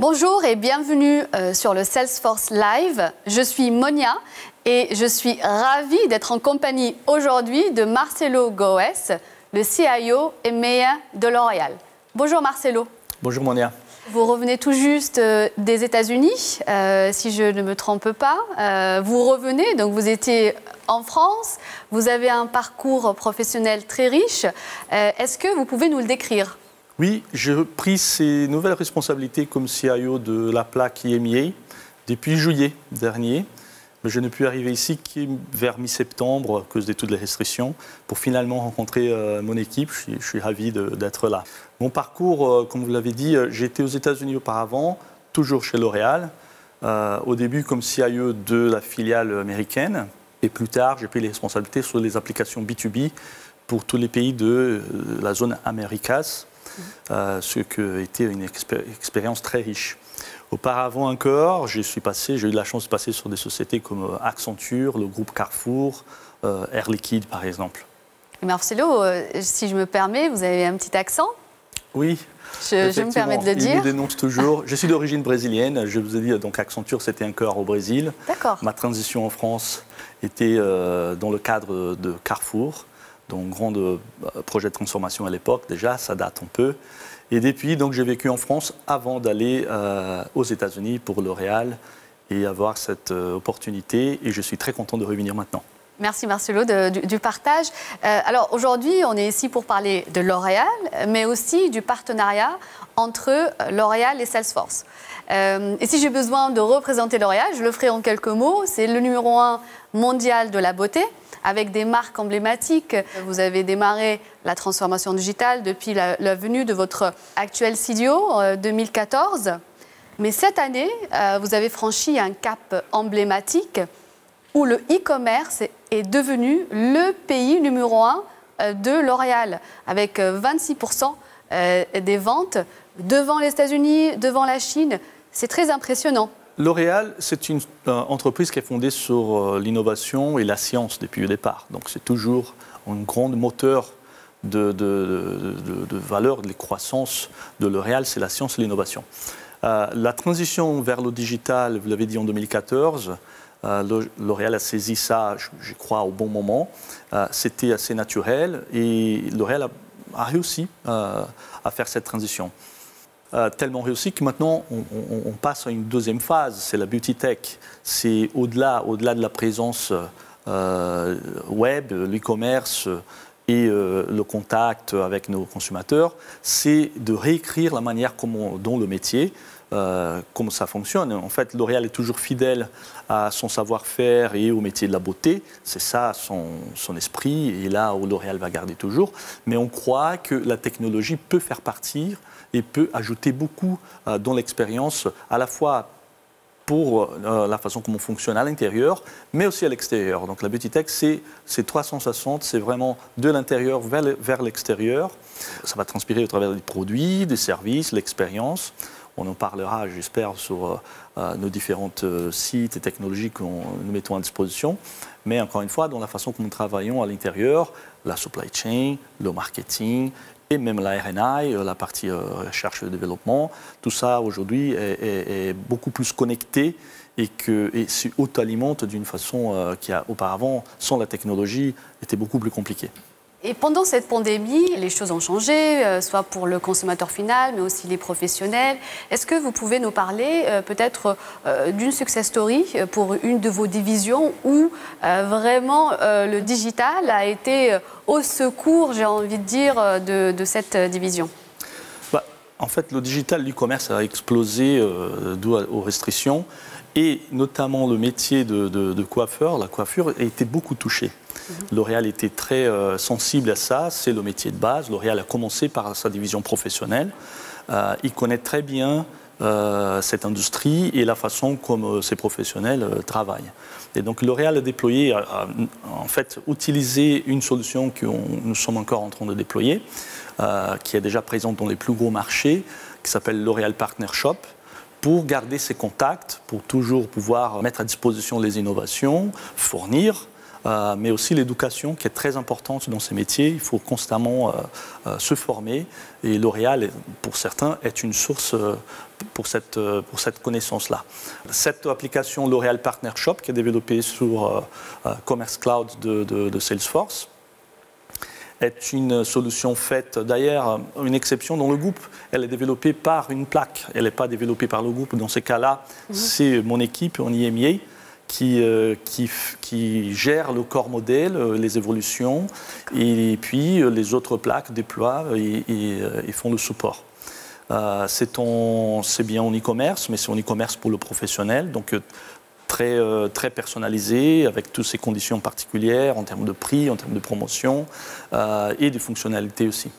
Bonjour et bienvenue sur le Salesforce Live. Je suis Monia et je suis ravie d'être en compagnie aujourd'hui de Marcelo Goes, le CIO EMEA de L'Oréal. Bonjour Marcelo. Bonjour Monia. Vous revenez tout juste des États-Unis, si je ne me trompe pas. Vous revenez, donc vous étiez en France, vous avez un parcours professionnel très riche. Est-ce que vous pouvez nous le décrire ? Oui, j'ai pris ces nouvelles responsabilités comme CIO de la plaque EMEA depuis juillet dernier. Mais je n'ai pu arriver ici que vers mi-septembre à cause de toutes les restrictions pour finalement rencontrer mon équipe. Je suis ravi d'être là. Mon parcours, comme vous l'avez dit, j'étais aux États-Unis auparavant, toujours chez L'Oréal. Au début comme CIO de la filiale américaine. Et plus tard, j'ai pris les responsabilités sur les applications B2B pour tous les pays de la zone Americas. Ce qui a été une expérience très riche. Auparavant encore, j'ai eu la chance de passer sur des sociétés comme Accenture, le groupe Carrefour, Air Liquide par exemple. Marcelo, si je me permets, vous avez un petit accent ? Oui. Je me permets de le dire. Il me dénonce toujours. Je suis d'origine brésilienne. Je vous ai dit, donc Accenture, c'était encore au Brésil. D'accord. Ma transition en France était dans le cadre de Carrefour. Donc, grand projet de transformation à l'époque, déjà, ça date un peu. Et depuis, donc, j'ai vécu en France avant d'aller aux États-Unis pour L'Oréal et avoir cette opportunité. Et je suis très content de revenir maintenant. Merci Marcelo du partage. Alors aujourd'hui, on est ici pour parler de L'Oréal, mais aussi du partenariat entre L'Oréal et Salesforce. Et si j'ai besoin de représenter L'Oréal, je le ferai en quelques mots. C'est le numéro 1 mondial de la beauté, avec des marques emblématiques. Vous avez démarré la transformation digitale depuis la venue de votre actuel CDO en 2014. Mais cette année, vous avez franchi un cap emblématique où le e-commerce est devenu le pays numéro 1 de L'Oréal, avec 26% des ventes devant les États-Unis, devant la Chine. C'est très impressionnant. L'Oréal, c'est une entreprise qui est fondée sur l'innovation et la science depuis le départ. Donc c'est toujours un grand moteur de valeur, de croissance de L'Oréal, c'est la science et l'innovation. La transition vers le digital, vous l'avez dit en 2014, L'Oréal a saisi ça, je crois, au bon moment. C'était assez naturel et L'Oréal a réussi à faire cette transition. Tellement réussi que maintenant, on passe à une deuxième phase, c'est la beauty tech. C'est au-delà de la présence web, l'e-commerce et le contact avec nos consommateurs, c'est de réécrire la manière dont le métier, comment ça fonctionne. En fait, L'Oréal est toujours fidèle à son savoir-faire et au métier de la beauté. C'est ça son esprit, et là où L'Oréal va garder toujours. Mais on croit que la technologie peut faire partir et peut ajouter beaucoup dans l'expérience, à la fois pour la façon dont on fonctionne à l'intérieur, mais aussi à l'extérieur. Donc la beauty tech, c'est 360, c'est vraiment de l'intérieur vers l'extérieur. Ça va transpirer au travers des produits, des services, l'expérience. On en parlera, j'espère, sur nos différents sites et technologies que nous mettons à disposition. Mais encore une fois, dans la façon dont nous travaillons à l'intérieur, la supply chain, le marketing, et même la R&I, la partie recherche et développement, tout ça aujourd'hui est beaucoup plus connecté et s'auto-alimente d'une façon qui auparavant, sans la technologie, était beaucoup plus compliquée. Et pendant cette pandémie, les choses ont changé, soit pour le consommateur final, mais aussi les professionnels. Est-ce que vous pouvez nous parler peut-être d'une success story pour une de vos divisions où vraiment le digital a été au secours, j'ai envie de dire, de cette division ? En fait, le digital, l'e-commerce a explosé dû aux restrictions et notamment le métier de coiffeur, la coiffure, a été beaucoup touché. L'Oréal était très sensible à ça, c'est le métier de base. L'Oréal a commencé par sa division professionnelle. Il connaît très bien cette industrie et la façon comme ces professionnels travaillent. Et donc L'Oréal a déployé, en fait, utilisé une solution que nous sommes encore en train de déployer, qui est déjà présente dans les plus gros marchés, qui s'appelle L'Oréal Partner Shop, pour garder ses contacts, pour toujours pouvoir mettre à disposition les innovations, fournir mais aussi l'éducation qui est très importante dans ces métiers. Il faut constamment se former et L'Oréal, pour certains, est une source pour cette connaissance-là. Cette application L'Oréal Partner Shop qui est développée sur Commerce Cloud de Salesforce est une solution faite, d'ailleurs, une exception dans le groupe. Elle est développée par une plaque, elle n'est pas développée par le groupe. Dans ces cas-là, c'est mon équipe en IMEA qui gère le corps modèle, les évolutions, et puis les autres plaques déploient et font le support. C'est bien en e-commerce, mais c'est en e-commerce pour le professionnel, donc très personnalisé, avec toutes ces conditions particulières en termes de prix, en termes de promotion et de fonctionnalités aussi.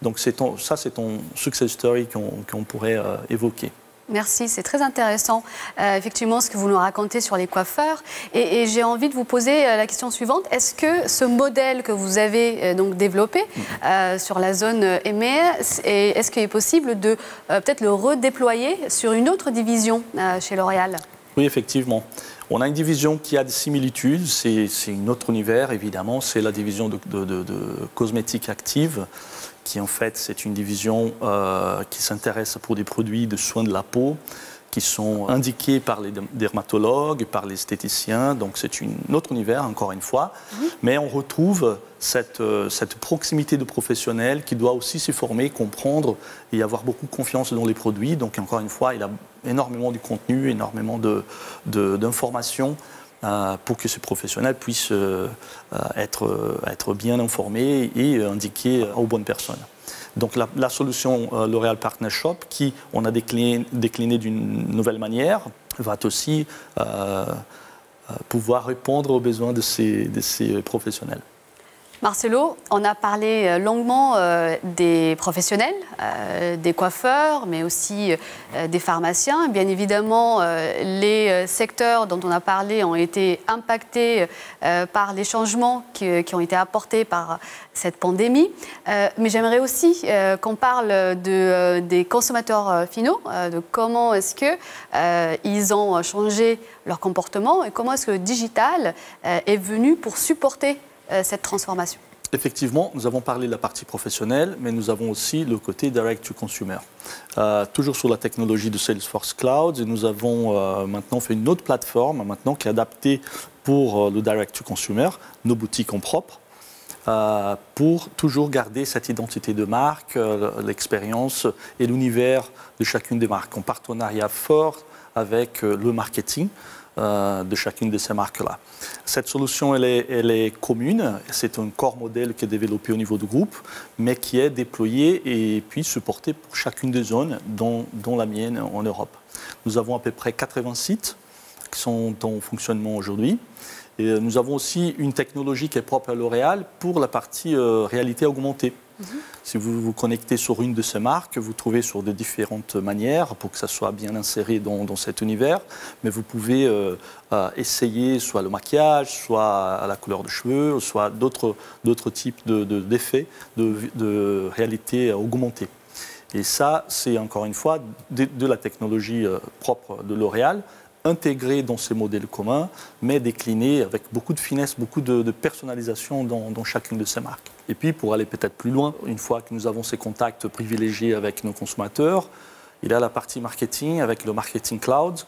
Donc ça, c'est ton success story qu'on pourrait évoquer. Merci, c'est très intéressant, effectivement, ce que vous nous racontez sur les coiffeurs. Et j'ai envie de vous poser la question suivante. Est-ce que ce modèle que vous avez donc développé sur la zone EMEA, est-ce qu'il est possible de peut-être le redéployer sur une autre division chez L'Oréal ? Oui, effectivement. On a une division qui a des similitudes. C'est un autre univers, évidemment. C'est la division de cosmétiques actives, qui en fait, c'est une division qui s'intéresse pour des produits de soins de la peau qui sont indiqués par les dermatologues, par les esthéticiens. Donc c'est un autre univers, encore une fois. Mais on retrouve cette proximité de professionnels qui doit aussi se former, comprendre et avoir beaucoup de confiance dans les produits. Donc encore une fois, il a énormément de contenu, énormément d'informations pour que ces professionnels puissent être bien informés et indiqués aux bonnes personnes. Donc la solution L'Oréal Partner Shop, qui on a décliné d'une nouvelle manière, va aussi pouvoir répondre aux besoins de ces professionnels. Marcelo, on a parlé longuement des professionnels, des coiffeurs, mais aussi des pharmaciens. Bien évidemment, les secteurs dont on a parlé ont été impactés par les changements qui ont été apportés par cette pandémie. Mais j'aimerais aussi qu'on parle des consommateurs finaux, de comment est-ce qu'ils ont changé leur comportement et comment est-ce que le digital est venu pour supporter cette transformation. Effectivement, nous avons parlé de la partie professionnelle, mais nous avons aussi le côté direct to consumer. Toujours sur la technologie de Salesforce Cloud, et nous avons maintenant fait une autre plateforme qui est adaptée pour le direct to consumer, nos boutiques en propre, pour toujours garder cette identité de marque, l'expérience et l'univers de chacune des marques, en partenariat fort avec le marketing de chacune de ces marques-là. Cette solution, elle est commune. C'est un corps modèle qui est développé au niveau du groupe, mais qui est déployé et puis supporté pour chacune des zones, dont la mienne en Europe. Nous avons à peu près 80 sites qui sont en fonctionnement aujourd'hui. Et nous avons aussi une technologie qui est propre à L'Oréal pour la partie réalité augmentée. Si vous vous connectez sur une de ces marques, vous trouvez sur de différentes manières pour que ça soit bien inséré dans cet univers. Mais vous pouvez essayer soit le maquillage, soit à la couleur de cheveux, soit d'autres types d'effets de réalité augmentée. Et ça, c'est encore une fois de la technologie propre de L'Oréal, intégré dans ces modèles communs, mais décliné avec beaucoup de finesse, beaucoup de personnalisation dans chacune de ces marques. Et puis, pour aller peut-être plus loin, une fois que nous avons ces contacts privilégiés avec nos consommateurs, il y a la partie marketing avec le Marketing Cloud,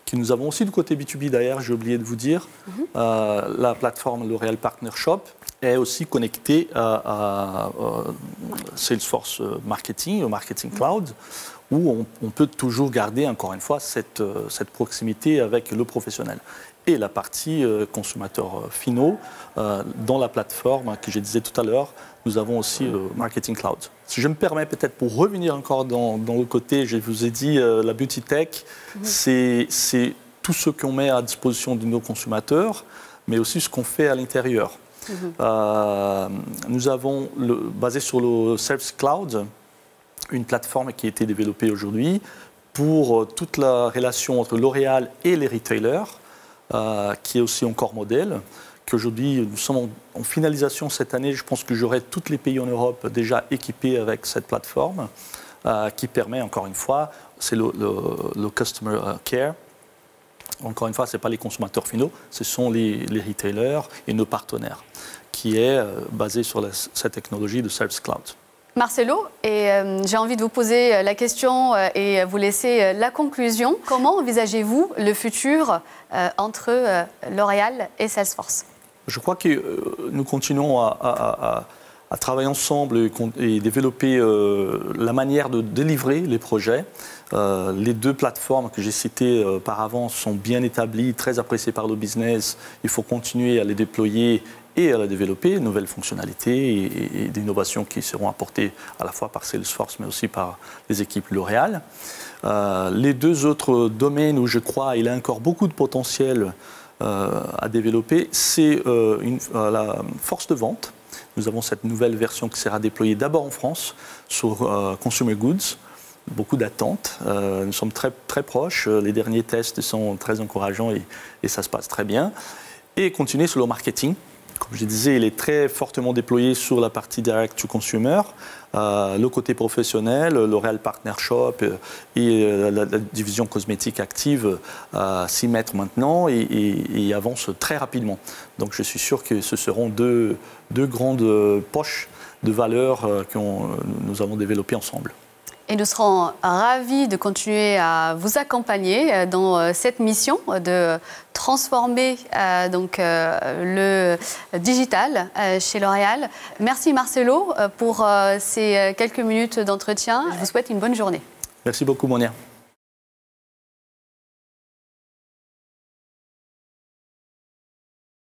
que nous avons aussi du côté B2B d'ailleurs, j'ai oublié de vous dire. La plateforme L'Oréal Partner Shop est aussi connectée à Salesforce Marketing, au Marketing Cloud, où on peut toujours garder, encore une fois, cette proximité avec le professionnel. Et la partie consommateurs finaux, dans la plateforme que je disais tout à l'heure, nous avons aussi le Marketing Cloud. Si je me permets peut-être pour revenir encore dans le côté, je vous ai dit, la Beauty Tech, c'est tout ce qu'on met à disposition de nos consommateurs, mais aussi ce qu'on fait à l'intérieur. Nous avons, basé sur le Service Cloud, une plateforme qui a été développée aujourd'hui pour toute la relation entre L'Oréal et les retailers, qui est aussi un corps modèle, qu'aujourd'hui nous sommes en finalisation cette année. Je pense que j'aurai tous les pays en Europe déjà équipés avec cette plateforme, qui permet encore une fois, c'est le Customer Care, Encore une fois, ce n'est pas les consommateurs finaux, ce sont les retailers et nos partenaires, qui est basé sur cette technologie de Service Cloud. Marcelo, et j'ai envie de vous poser la question et vous laisser la conclusion. Comment envisagez-vous le futur entre L'Oréal et Salesforce? Je crois que nous continuons à travailler ensemble et développer la manière de délivrer les projets. Les deux plateformes que j'ai citées par avant sont bien établies, très appréciées par le business. Il faut continuer à les déployer et à la développer, nouvelles fonctionnalités et d'innovations qui seront apportées à la fois par Salesforce, mais aussi par les équipes L'Oréal. Les deux autres domaines où je crois qu'il y a encore beaucoup de potentiel à développer, c'est la force de vente. Nous avons cette nouvelle version qui sera déployée d'abord en France sur Consumer Goods. Beaucoup d'attentes. Nous sommes très, très proches. Les derniers tests sont très encourageants et ça se passe très bien. Et continuer sur le marketing. Comme je disais, il est très fortement déployé sur la partie direct to consumer, le côté professionnel, L'Oréal Partner Shop et la division cosmétique active s'y mettent maintenant et avancent très rapidement. Donc je suis sûr que ce seront deux grandes poches de valeur que nous allons développer ensemble. Et nous serons ravis de continuer à vous accompagner dans cette mission de transformer le digital chez L'Oréal. Merci Marcelo pour ces quelques minutes d'entretien. Je vous souhaite une bonne journée. Merci beaucoup Monia.